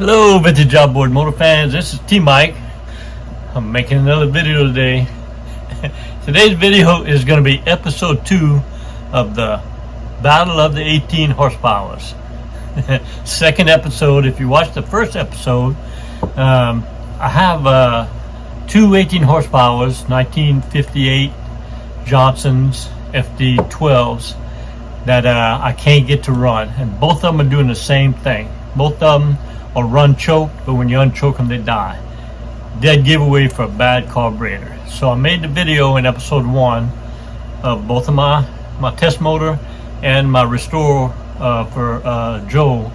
Hello vintage outboard motor fans, this is T-Mike. I'm making another video today. Today's video is going to be episode 2 of the Battle of the 18 Horsepowers. Second episode. If you watched the first episode, I have two 18 horsepowers, 1958 Johnson's FD12s that I can't get to run, and both of them are doing the same thing. Both of them are run choked, but when you unchoke them they die. Dead giveaway for a bad carburetor. So I made the video in episode 1 of both of my test motor and my restore for Joe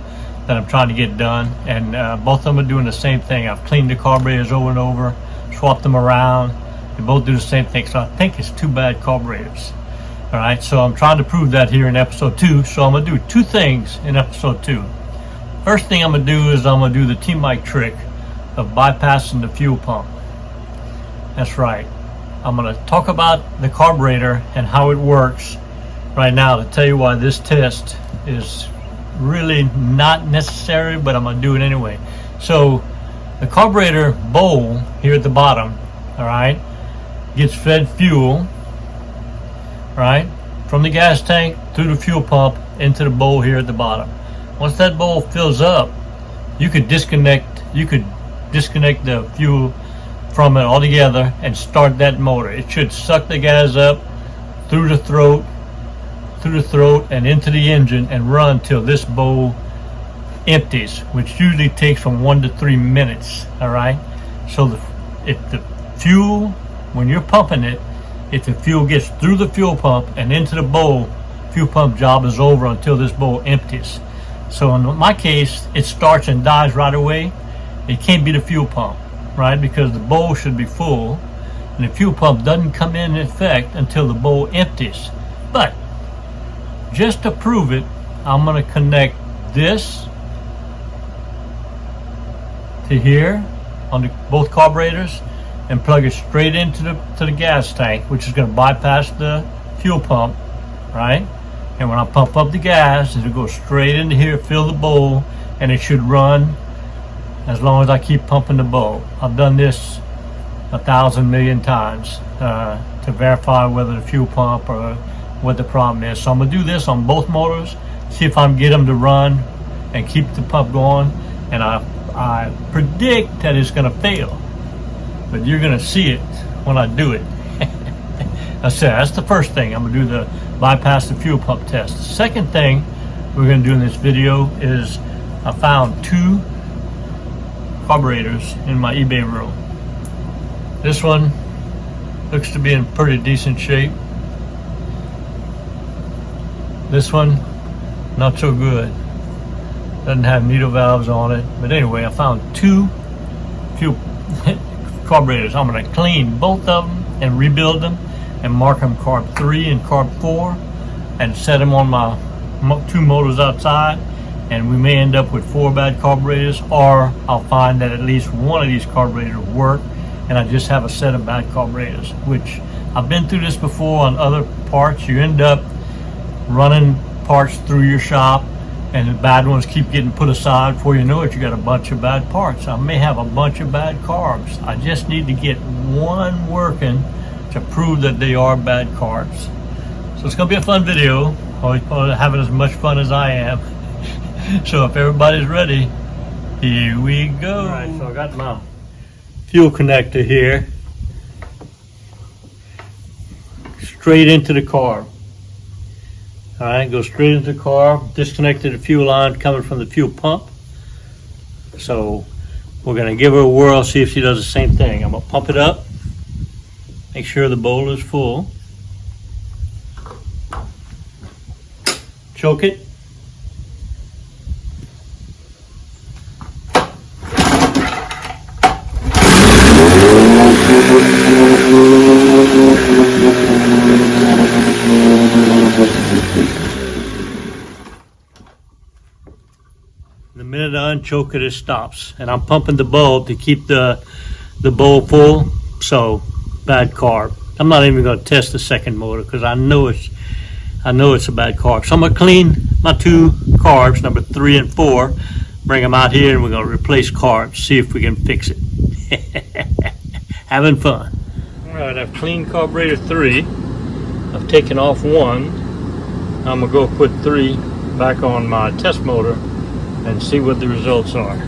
that I'm trying to get done, and both of them are doing the same thing. I've cleaned the carburetors over and over, swapped them around. They both do the same thing, so I think it's two bad carburetors. Alright, so I'm trying to prove that here in episode 2. So I'm going to do two things in episode 2. First thing I'm going to do is I'm going to do the T-Mike trick of bypassing the fuel pump. That's right. I'm going to talk about the carburetor and how it works right now to tell you why this test is really not necessary, but I'm going to do it anyway. So the carburetor bowl here at the bottom, alright, gets fed fuel, right, from the gas tank through the fuel pump into the bowl here at the bottom. Once that bowl fills up, you could disconnect the fuel from it altogether and start that motor. It should suck the gas up through the throat and into the engine and run till this bowl empties, which usually takes from 1 to 3 minutes. All right, so if the fuel, when you're pumping it, if the fuel gets through the fuel pump and into the bowl, fuel pump job is over until this bowl empties. So in my case, it starts and dies right away. It can't be the fuel pump, right? Because the bowl should be full, and the fuel pump doesn't come in effect until the bowl empties. But just to prove it, I'm going to connect this to here on both carburetors and plug it straight into the gas tank, which is going to bypass the fuel pump, right? And when I pump up the gas, it'll go straight into here, fill the bowl, and it should run as long as I keep pumping the bowl. I've done this 1,000 million times to verify whether the fuel pump or what the problem is. So I'm going to do this on both motors, see if I can get them to run and keep the pump going. And I predict that it's going to fail, but you're going to see it when I do it. That's the first thing. I'm going to do the bypass the fuel pump test. The second thing we're going to do in this video is I found two carburetors in my eBay room. This one looks to be in pretty decent shape. This one, not so good. Doesn't have needle valves on it. But anyway, I found two fuel carburetors. I'm going to clean both of them and rebuild them and mark them carb 3 and carb 4 and set them on my two motors outside, and we may end up with 4 bad carburetors, or I'll find that at least one of these carburetors work and I just have a set of bad carburetors, which I've been through this before on other parts. You end up running parts through your shop and the bad ones keep getting put aside. Before you know it, you got a bunch of bad parts. I may have a bunch of bad carbs. I just need to get one working to prove that they are bad carbs. So it's going to be a fun video. Always having as much fun as I am. So if everybody's ready, here we go. All right, so I got my fuel connector here, straight into the carb. All right, go straight into the carb. Disconnected the fuel line coming from the fuel pump. So we're going to give her a whirl, see if she does the same thing. I'm going to pump it up. Make sure the bowl is full. Choke it. The minute I unchoke it, it stops. And I'm pumping the bulb to keep the bowl full. So bad carb. I'm not even going to test the second motor because I know it's a bad carb. So I'm going to clean my two carbs, number 3 and 4, bring them out here and we're going to replace carbs, see if we can fix it. Having fun. All right, I've cleaned carburetor 3. I've taken off 1. I'm going to go put 3 back on my test motor and see what the results are.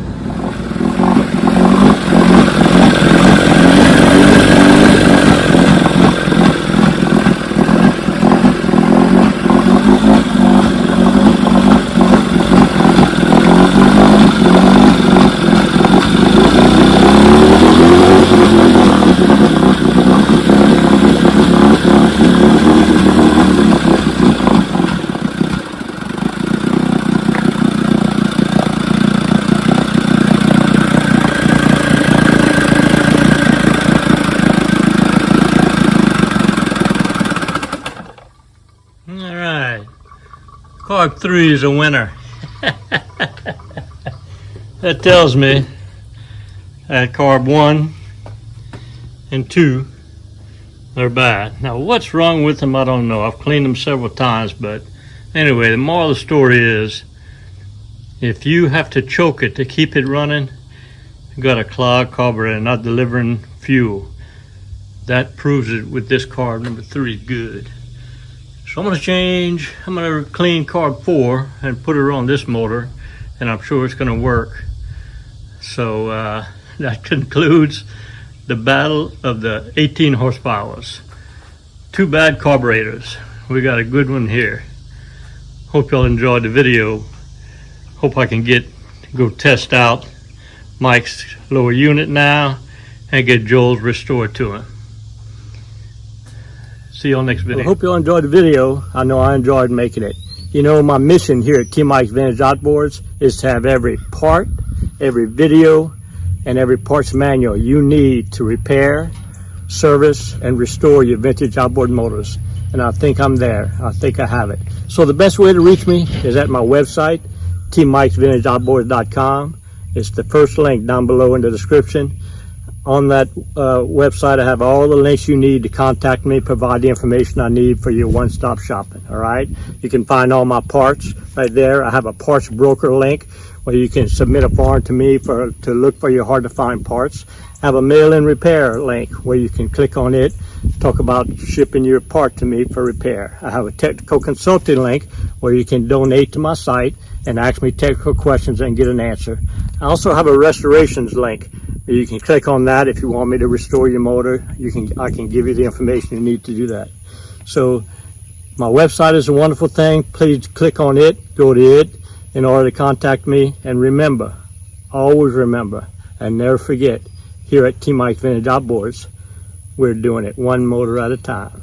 Carb 3 is a winner. That tells me that carb 1 and 2 are bad. Now what's wrong with them, I don't know. I've cleaned them several times, but anyway, the moral of the story is if you have to choke it to keep it running, you got a clogged carburetor, not delivering fuel. That proves it with this carb number 3 good. So I'm going to clean carb 4 and put her on this motor, and I'm sure it's going to work. So that concludes the battle of the 18 horsepowers. 2 bad carburetors. We got a good one here. Hope y'all enjoyed the video. Hope I can go test out Mike's lower unit now and get Joel's restored to him. See you on next video. I hope you all enjoyed the video. I know I enjoyed making it. You know, my mission here at T Mike's Vintage Outboards is to have every part, every video, and every parts manual you need to repair, service, and restore your vintage outboard motors. And I think I'm there. I think I have it. So the best way to reach me is at my website, tmikesvintageoutboards.com. It's the first link down below in the description. On that website, I have all the links you need to contact me, provide the information I need for your one-stop shopping, all right? You can find all my parts right there. I have a parts broker link where you can submit a form to me to look for your hard-to-find parts. I have a mail-in repair link where you can click on it, talk about shipping your part to me for repair. I have a technical consulting link where you can donate to my site and ask me technical questions and get an answer. I also have a restorations link. You can click on that if you want me to restore your motor. I can give you the information you need to do that. So my website is a wonderful thing. Please click on it, go to it in order to contact me. And remember, always remember, and never forget, here at T Mike's Vintage Outboards, we're doing it one motor at a time.